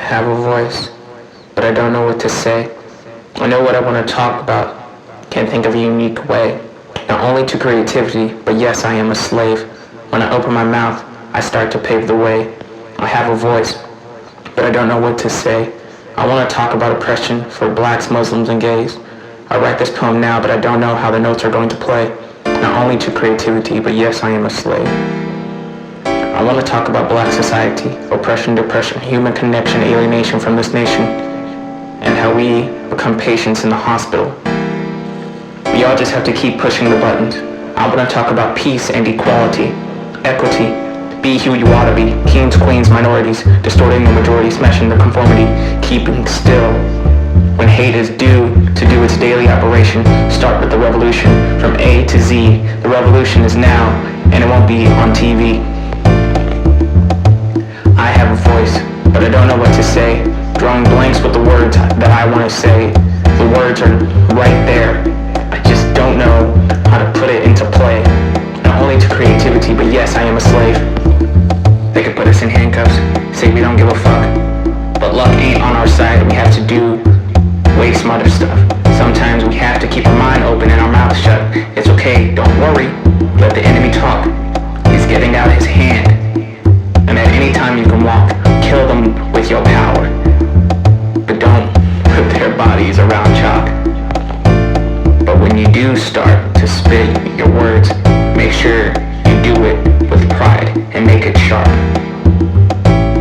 have a voice, but I don't know what to say. I know what I want to talk about. Can't think of a unique way. Not only to creativity, but yes, I am a slave. When I open my mouth, I start to pave the way. I have a voice, but I don't know what to say. I want to talk about oppression for blacks, Muslims, and gays. I write this poem now, but I don't know how the notes are going to play. Not only to creativity, but yes, I am a slave. I want to talk about black society, oppression, depression, human connection, alienation from this nation, and how we become patients in the hospital. We all just have to keep pushing the buttons. I want to talk about peace and equality, equity, be who you ought to be, kings, queens, minorities, distorting the majority, smashing the conformity, keeping still. When hate is due to do its daily operation, start with the revolution from A to Z. The revolution is now, and it won't be on TV. I have a voice, but I don't know what to say. Drawing blanks with the words that I want to say. The words are right there. I just don't know how to put it into play. Not only to creativity, but yes, I am a slave. They could put us in handcuffs, say we don't give a fuck. But luck ain't on our side, we have to do way smarter stuff. Sometimes we have to keep our mind open and our mouth shut. It's okay, don't worry, let the enemy talk. He's getting out his hand. And at any time you can walk, kill them with your power. But don't put their bodies around chalk. But when you do start to spit your words, make sure you do it with pride and make it sharp.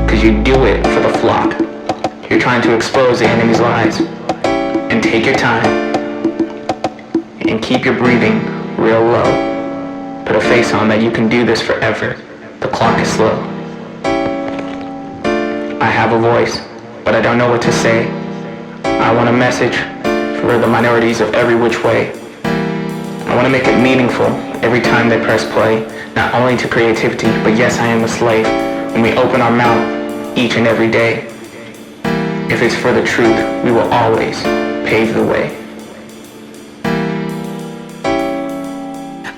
Cause you do it for the flock. You're trying to expose the enemy's lies. And take your time. And keep your breathing real low. Put a face on that you can do this forever. The clock is slow. I have a voice, but I don't know what to say. I want a message for the minorities of every which way. I want to make it meaningful every time they press play. Not only to creativity, but yes, I am a slave. When we open our mouth each and every day. If it's for the truth, we will always pave the way.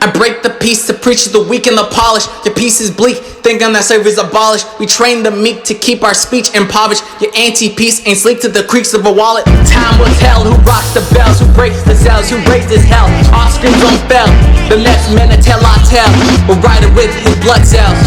I break the peace to preach to the weak and the polished. Your peace is bleak, thinking that slavery's abolished. We train the meek to keep our speech impoverished. Your anti-peace ain't sleek to the creaks of a wallet. Time will tell who rocks the bells, who breaks the cells, who raises hell. Our screams don't fail. The next man to tell our tale will ride it with his blood cells.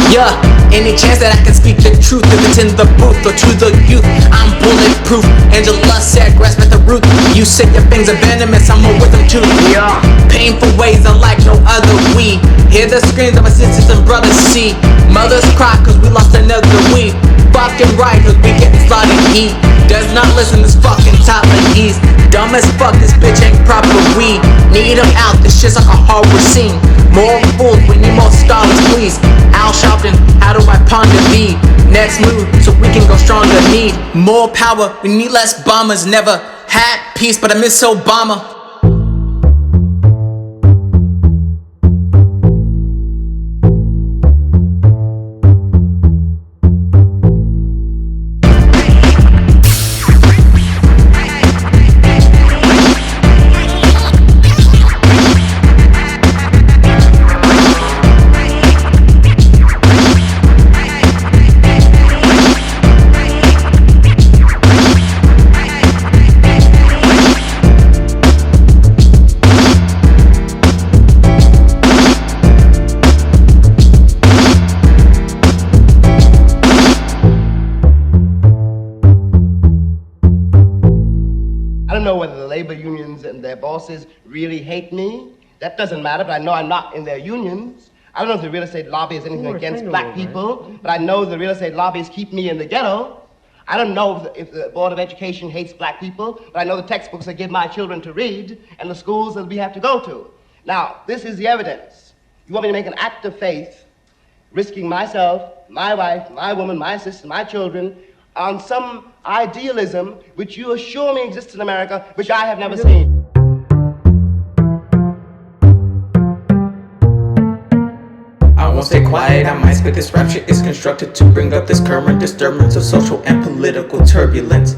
Yeah, any chance that I can speak the truth, if it's in the booth or to the youth, I'm bulletproof. Angela said, grasp at the root. You say your things are venomous, I'm with them too. Yeah, painful ways are like no other. We hear the screams of our sisters and brothers. See mothers cry cause we lost another we. Fucking right cause we getting slaughtered. He does not listen, this fucking toddler. He's dumb as fuck, this bitch ain't proper. We need him out, this shit's like a horror scene. More fools, we need more scholars, please. Al Sharpton, how do I ponder thee? Next move, so we can go stronger. Need more power, we need less bombers. Never had peace, but I miss Obama. I don't know whether the labor unions and their bosses really hate me. That doesn't matter, but I know I'm not in their unions. I don't know if the real estate lobby has anything against black people, but I know the real estate lobbies keep me in the ghetto. I don't know if the Board of Education hates black people, but I know the textbooks they give my children to read and the schools that we have to go to. Now, this is the evidence. You want me to make an act of faith, risking myself, my wife, my woman, my sister, my children, on some idealism which you assure me exists in America, which I have never seen. I won't stay quiet, I might spit this rap shit is constructed to bring up this current disturbance of social and political turbulence.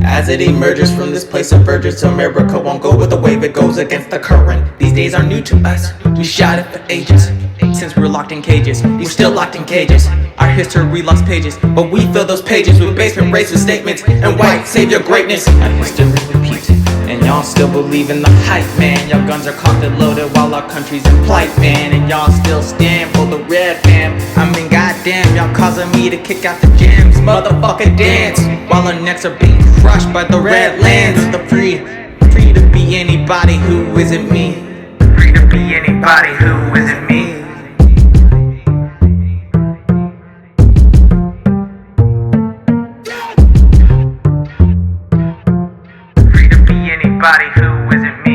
As it emerges from this place of vergence, America won't go with the wave, it goes against the current. These days are new to us, we shot it for ages. Since we're locked in cages, we're still locked in cages. Our history lost pages, but we fill those pages with basement racist statements and white savior greatness. Our history repeats, and y'all still believe in the hype, man. Y'all guns are cocked and loaded while our country's in plight, man. And y'all still stand for the red, fam. I mean, goddamn, y'all causing me to kick out the gyms, motherfucker dance, while our necks are being crushed by the red lands of the free. Free to be anybody who isn't me. Free to be anybody who isn't me. Free to be anybody who isn't me.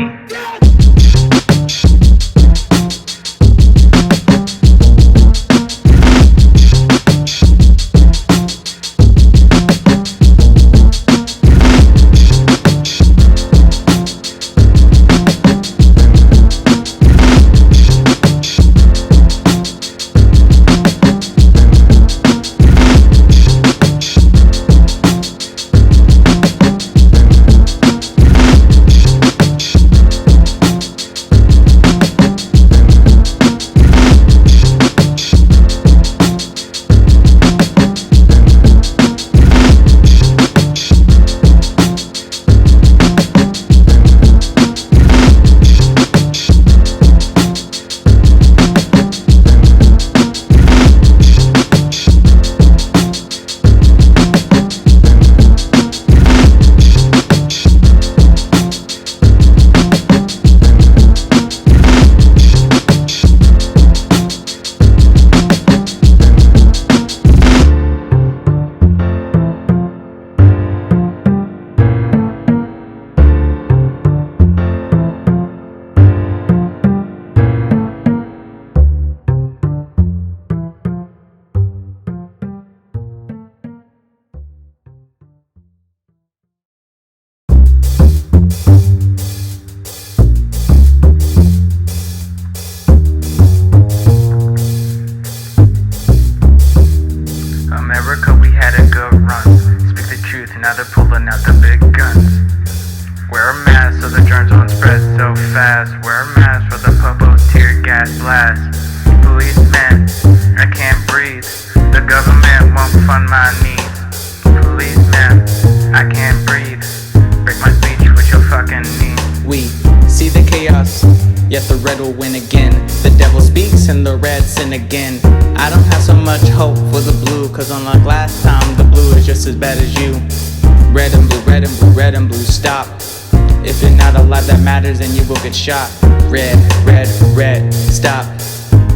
America, we had a good run. Speak the truth, now they're pulling out the big guns. Wear a mask so the germs won't spread so fast. Wear a mask for the popo tear gas blast. Policeman, I can't breathe. The government won't fund my needs. Policeman, I can't breathe. Break my speech with your fucking knee. We see the chaos, yet the red will win again. The devil speaks and the red sin again. I don't have so much hope for the blue, cause unlike last time, the blue is just as bad as you. Red and blue, red and blue, red and blue, stop. If you're not alive that matters, then you will get shot. Red, red, red, stop.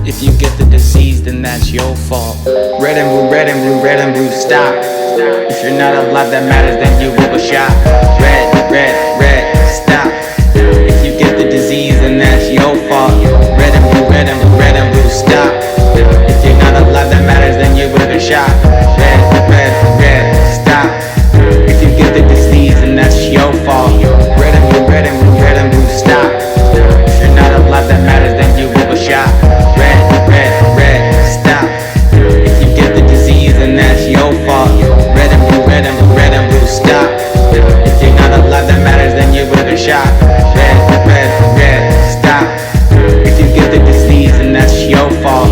If you get the disease, then that's your fault. Red and blue, red and blue, red and blue, stop. If you're not alive that matters, then you will get shot. Red, red, red, stop. If you get the disease, then that's your fault. Red and blue, red and blue, red and blue, stop. If you're not alive that matters, then you will get shot. Red, red, red, stop. If you get the disease, then that's your fault. Red and blue, red and blue, red and blue, stop. If you're not alive that matters, then you will get shot. Red, red, red, stop. If you get the disease, then that's your fault. Red and blue, red and blue, red and blue, stop. If you're not alive that matters, then you will get shot. Red, red, red, stop. If you get the disease, then that's your fault.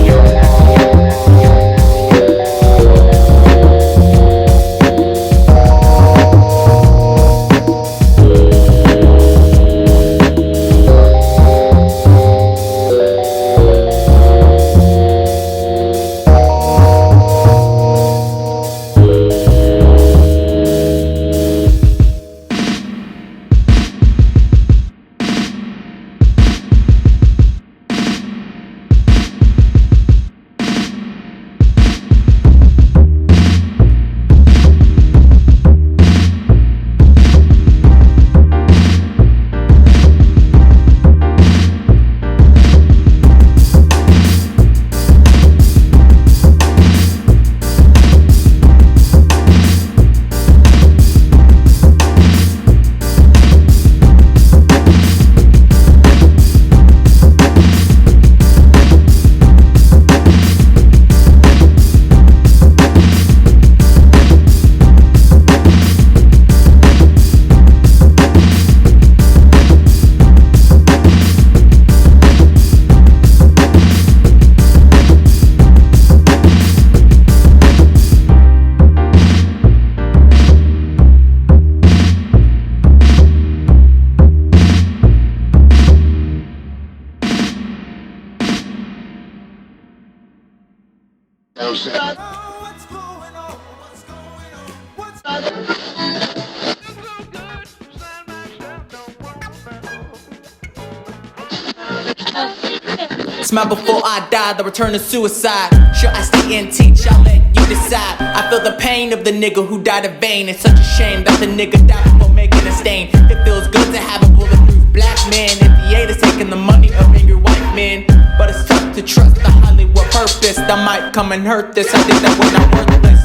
Smile before I die, the return of suicide. Sure, I stay and teach, I'll let you decide. I feel the pain of the nigga who died in vain. It's such a shame that the nigga died before making a stain. It feels good to have a bulletproof black man. If he ain't is taking the money of angry white men. But it's tough to trust the Hollywood purpose that might come and hurt this. I think that we're not worthless.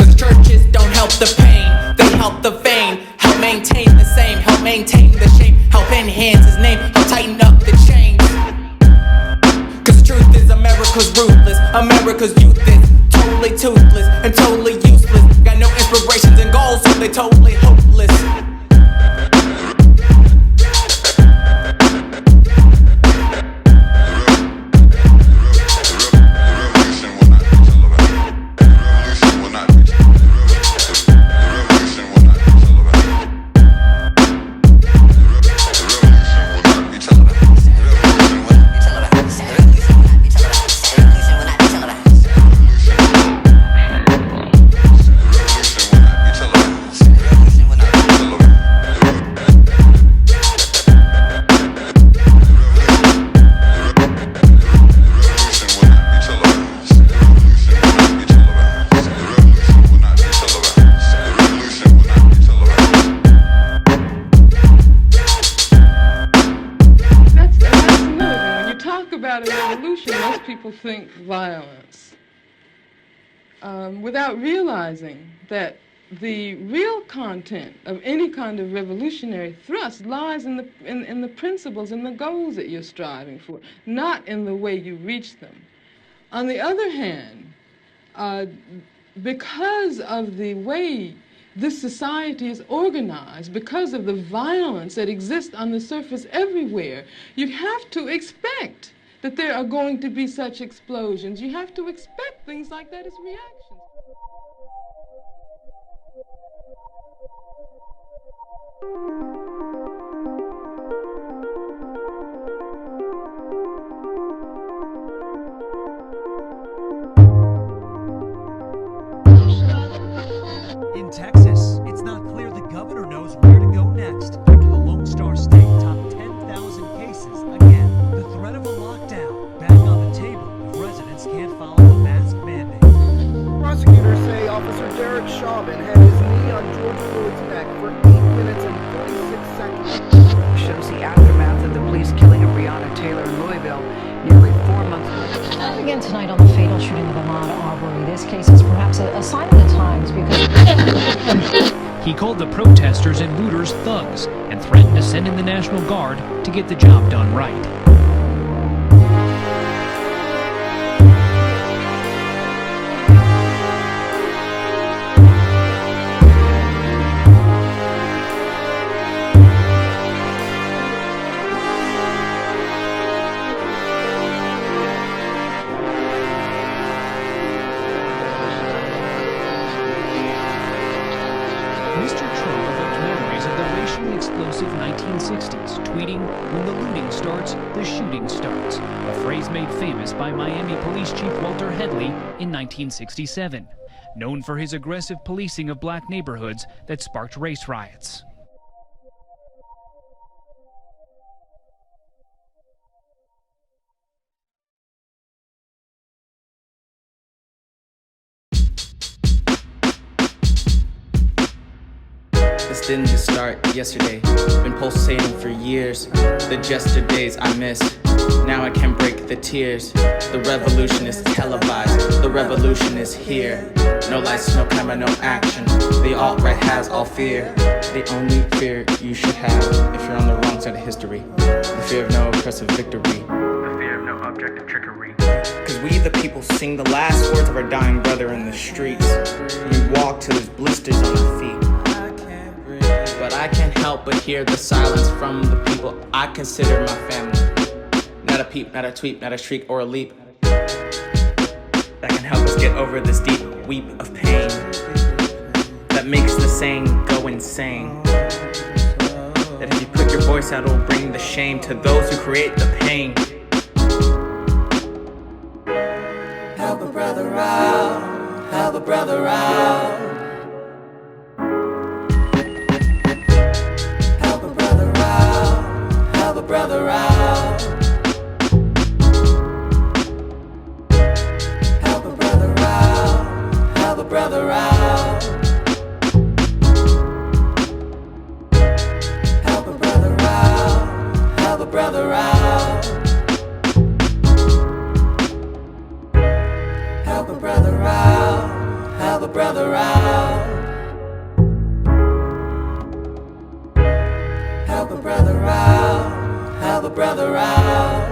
Cause churches don't help the pain, they help the vain. Help maintain the same, help maintain the shame. Help enhance his name, help tighten up the chains. Cause the truth is America's ruthless, America's youth is totally toothless and totally useless. Got no inspirations and goals, so they totally hopeless. People think violence without realizing that the real content of any kind of revolutionary thrust lies in the principles and the goals that you're striving for, not in the way you reach them. On the other hand, because of the way this society is organized, because of the violence that exists on the surface everywhere, you have to expect that there are going to be such explosions. You have to expect things like that as reactions. In Texas, it's not clear the governor knows where to go next after the Lone Star State topped 10,000 cases again. The threat of a lockdown back on the table if residents can't follow the mask mandate. Prosecutors say Officer Derek Chauvin had his knee on George Floyd's neck for 8 minutes and 46 seconds. Shows the aftermath of the police killing of Breonna Taylor in Louisville nearly 4 months later. Again tonight on the fatal shooting of Ahmaud Arbery. This case is perhaps a sign of the times because He called the protesters and looters thugs and threatened to send in the National Guard to get the job done right. Mr. Trump evoked memories of the racially explosive 1960s, tweeting, "When the looting starts, the shooting starts," a phrase made famous by Miami Police Chief Walter Headley in 1967, known for his aggressive policing of black neighborhoods that sparked race riots. This didn't just start yesterday. Been pulsating for years. The yesterdays I missed. Now I can break the tears. The revolution is televised. The revolution is here. No lights, no camera, no action. The alt-right has all fear. The only fear you should have if you're on the wrong side of history. The fear of no oppressive victory. The fear of no objective trickery. Cause we the people sing the last words of our dying brother in the streets. We walk till there's blisters on our feet. But I can't help but hear the silence from the people I consider my family. Not a peep, not a tweet, not a shriek or a leap that can help us get over this deep weep of pain that makes the saying go insane. That if you put your voice out, it'll bring the shame to those who create the pain. Help a brother out, help a brother out. out. Help a brother out. Help a brother out. Help a brother out. Help a brother out. Help a brother out. Help a brother out.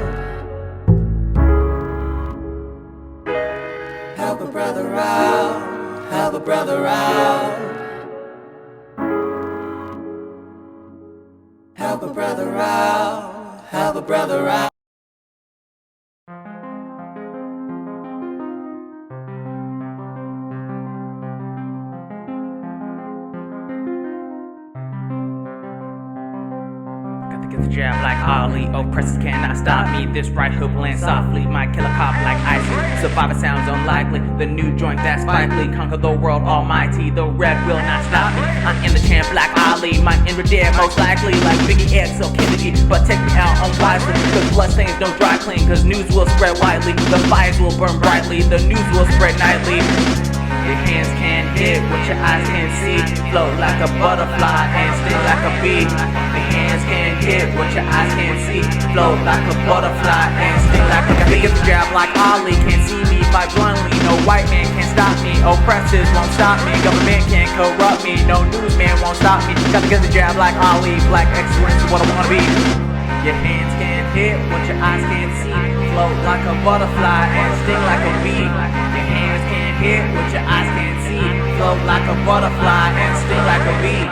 Help a brother out. Help a brother out. Help a brother out. Help a brother out. Get the jab like Ali. Oppressors cannot stop me. This right hook lands softly. My killer cop like icy. Survivor sounds unlikely. The new joint that's spikely. Conquer the world almighty. The red will not stop me. I am the champ like Ali. My inward dare most likely. Like Biggie X or Kennedy. But take me out unwisely. Cause bloodstains don't dry clean. Cause news will spread widely. The fires will burn brightly. The news will spread nightly. Your hands can't hit what your eyes can't see. Float like a butterfly and sting like a bee. Your hands can't hit what your eyes can't see. Float like a butterfly and sting like a bee. Get the jab like Ali. Can't see me by bluntly. No white man can stop me. Oppressors won't stop me. Government can't corrupt me. No newsman won't stop me. Gotta get the jab like Ali. Black excellence is what I wanna be. Your hands can't hit what your eyes can't see. Float like a butterfly and sting like a bee. Your hands can't hit what your eyes can't see. Float like a butterfly and sting like a bee.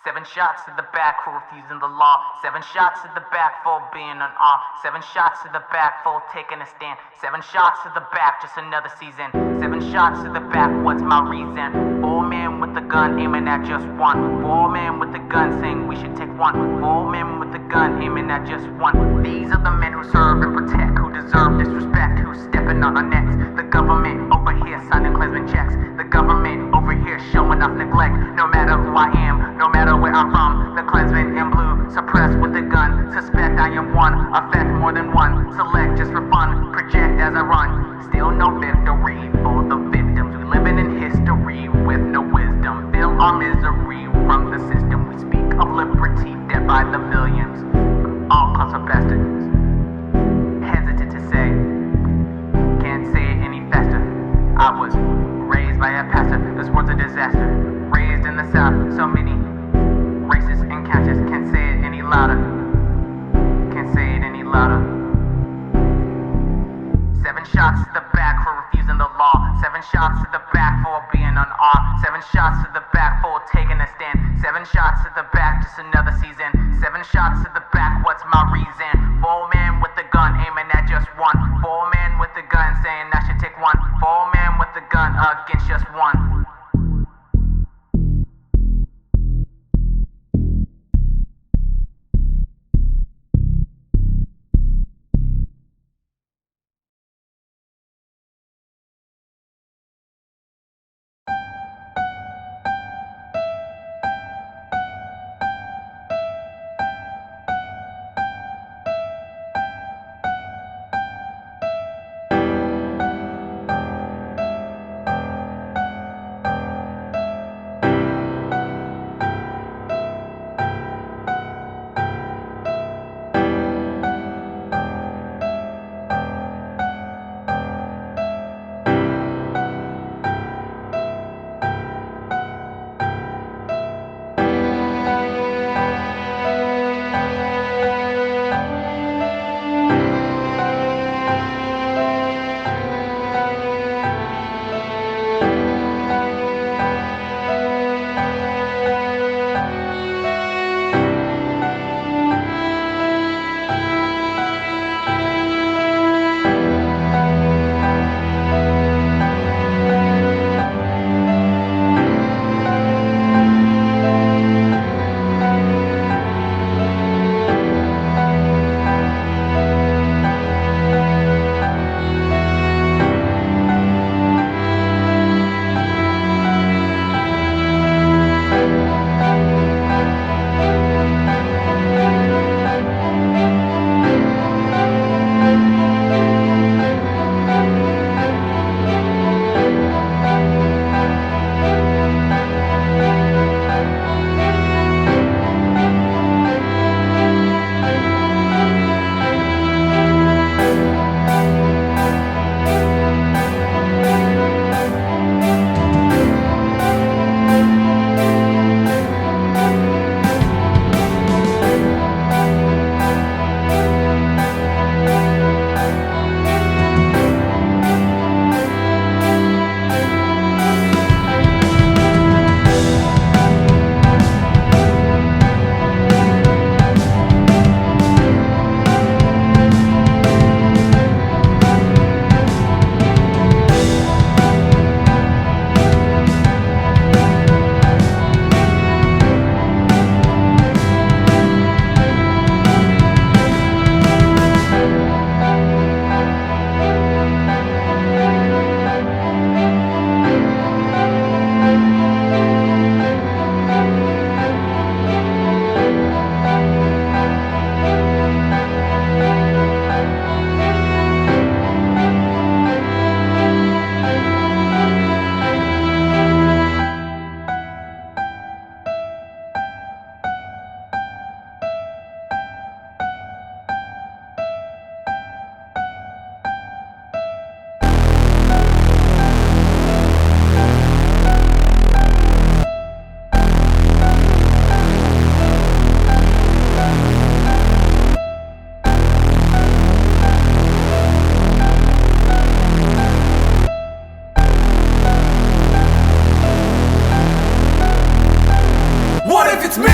Seven shots to the back for refusing the law. 7 shots to the back for being unarmed. 7 shots to the back for taking a stand. 7 shots to the back, just another season. 7 shots to the back, what's my reason? 4 men with a gun aiming at just one. 4 men with a gun saying we should take one. 4 men with a gun aiming at just one. These are the men who serve and protect, who deserve disrespect, who's stepping on our necks. The government over here signing Klansman checks. The government over here showing off neglect. No matter who I am, no matter where I'm from, the Klansman in blue, suppressed with a gun. Suspect I am one, affect more than one. Select just for fun, project as I run. Still no victory for the victims. We living in history with no wisdom. Feel our misery from the system. We speak of liberty, dead by the millions. All costs are bastards. Hesitant to say, can't say it any faster. I was raised by a pastor, this world's a disaster. Raised in the South, so many racist encounters. Can't say it any louder. Can't say it any louder. 7 shots to the back for refusing the law. 7 shots to the back for being unarmed. 7 shots to the back for taking a stand. 7 shots to the back, just another season. 7 shots to the back, what's my reason? 4 men with a gun aiming at just one. 4 men with a gun saying I should take one. 4 men with a gun against just one. it's me?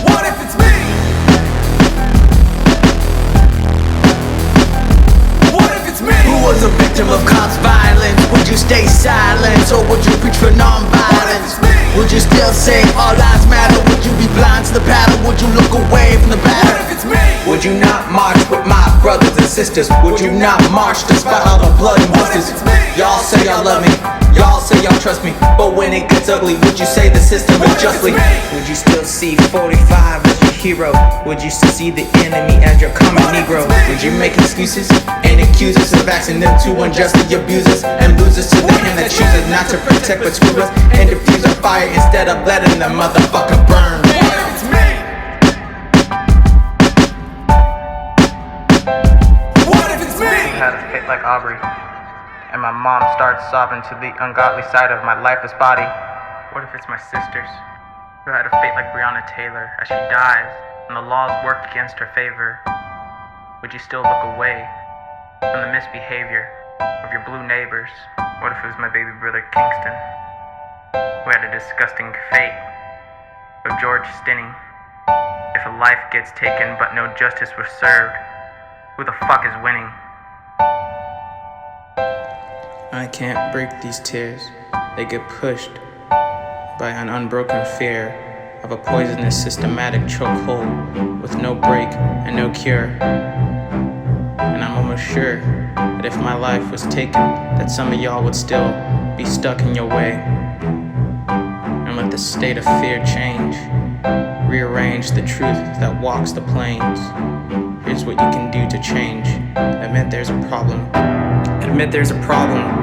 What if it's me? What if it's me? Who was a victim of cops' violence? Would you stay silent or would you preach for non-violence? Would you still say all lives matter? Would you be blind to the battle? Would you look away from the battle? What if it's me? Would you not march with my brothers and sisters? Would you not march despite all the blood and blisters? Y'all say y'all love me, y'all say y'all trust me, but when it gets ugly, would you say the system is justly? Would you still see 45 as your hero? Would you still see the enemy as your common Negro? Would you make excuses and accuse us of acting them to unjustly abuse us and lose us to the hand that chooses not to protect but screw us and diffuse our fire instead of letting the motherfucker burn? What if it's me? What if it's me? Had a fate like Aubrey, and my mom starts sobbing to the ungodly sight of my lifeless body. What if it's my sisters, who had a fate like Breonna Taylor as she dies and the laws work against her favor? Would you still look away from the misbehavior of your blue neighbors? What if it was my baby brother Kingston, who had a disgusting fate of George Stinney? If a life gets taken but no justice was served, who the fuck is winning? I can't break these tears. They get pushed by an unbroken fear of a poisonous systematic chokehold with no break and no cure. And I'm almost sure that if my life was taken, that some of y'all would still be stuck in your way. And let the state of fear change, rearrange the truth that walks the plains. Here's what you can do to change. Admit there's a problem. Admit there's a problem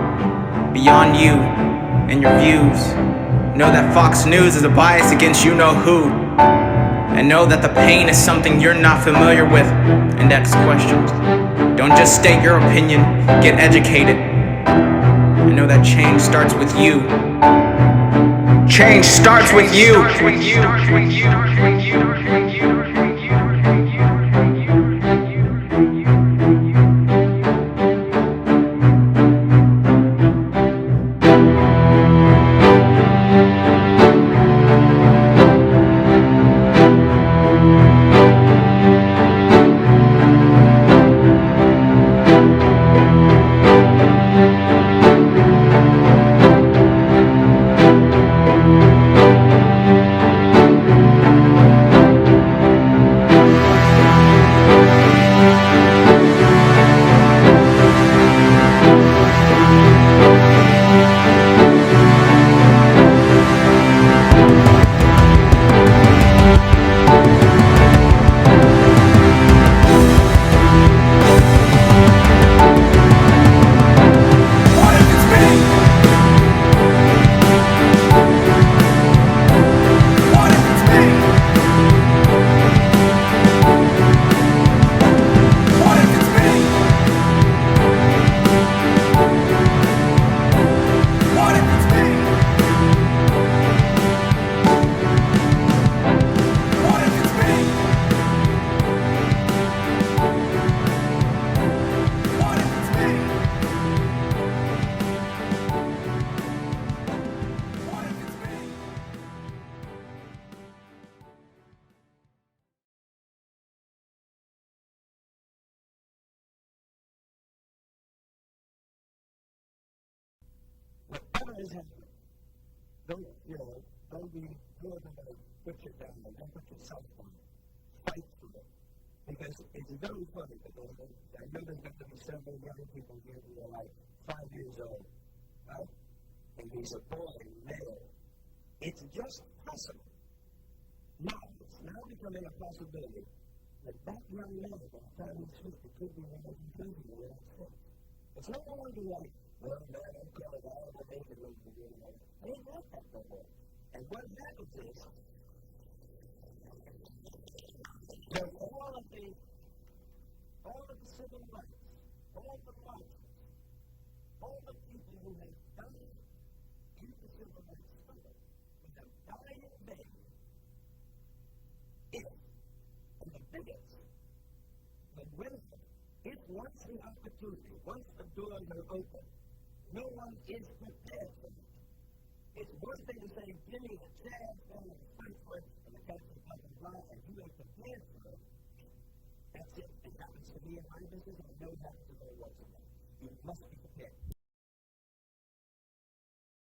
beyond you and your views. Know that Fox News is a bias against you know who. And know that the pain is something you're not familiar with. And ask questions. Don't just state your opinion, get educated. And know that change starts with you. Change starts with you. Whatever is happening, don't be, who isn't going to put you down and don't put yourself on it. Fight for it. Because it's very funny because I know there's going to be several young people here who are like 5 years old, right? And he's a boy, male. It's just possible. Now, it's now becoming a possibility that that young man, by the time he's 50, could be one of the people who are sick. It's no longer like, well, man, I don't care about all the naked ones to do it. I ain't like that no more. And what happens is, that all of the civil rights, all the marches, all the people who have done it in the civil rights struggle, with a dying man, and the biggest, if once the opportunity, once the doors are open, no one is prepared for it. It's one thing to say, Jimmy and Chad, and the country fucking blah, and you ain't prepared for it. That's it. It happens to me in my business, and I know it happens to me whatsoever. You must be prepared.